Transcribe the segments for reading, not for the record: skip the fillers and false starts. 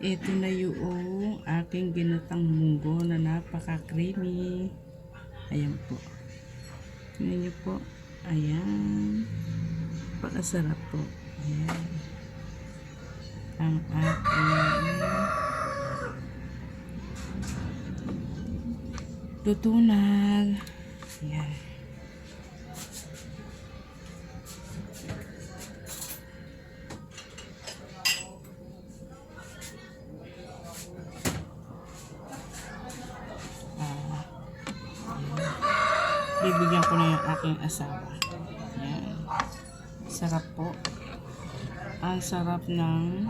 Ito na yung aking ginatang munggo na napaka-creamy. Ayan po. Tingnan niyo po. Ayan. Napakasarap po. Ayan. Ang aking tutunan. Ayan. Bibigyan ko na yung aking asawa. Ayan. Sarap po. Ang sarap ng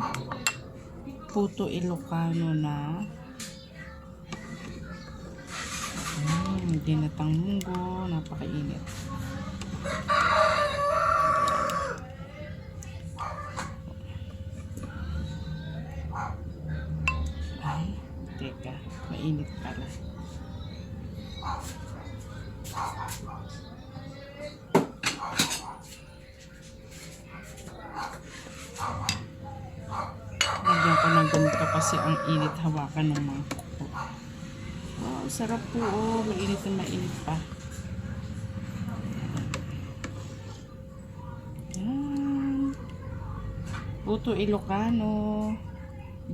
puto Ilocano na ginatang munggo. Napakainit. Ay, teka. Mainit pala. Lagyan ko ng ganito kasi ang init hawakan ng mga kuko. Oh, sarap po. Oh, mainit na mainit pa. Yan. Puto Ilocano.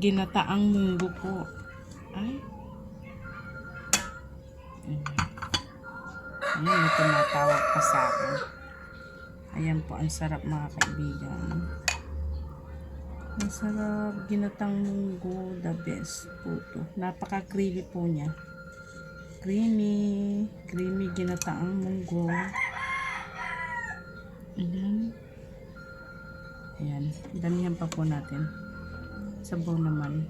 Ginataang munggo po. Ay. Ayan, may tumatawag pa sa akin. Ayan po, ang sarap mga kaibigan. Ang sarap, ginatang munggo, the best puto. Napaka-creamy po niya. Creamy, creamy ginataang munggo. Ayan. Ayan, damihan pa po natin. Sabaw naman.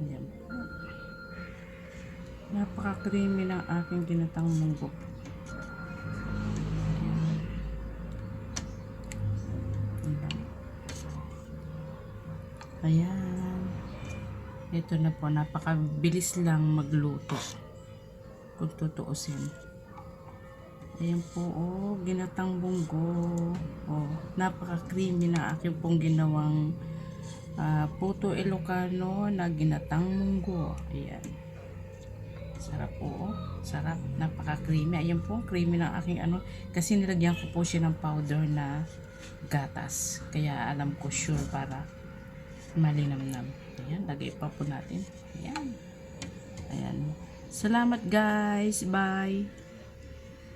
Ayan po. Napaka-creamy ng aking ginatang munggo. Ayan. Ito na po, napakabilis lang magluto. Kung tutuusin. Ayan po, oh, ginatang munggo. Oh, napaka-creamy na aking pong ginawang puto Ilocano na ginatang munggo. Ayan. Sarap po, oh. Sarap, napaka-creamy. Ayan po, creamy ng aking ano. Kasi nilagyan ko po siya ng powder na gatas. Kaya alam ko sure para malinamnam. Ayan, lagay pa po natin. Ayan. Ayan. Salamat guys. Bye.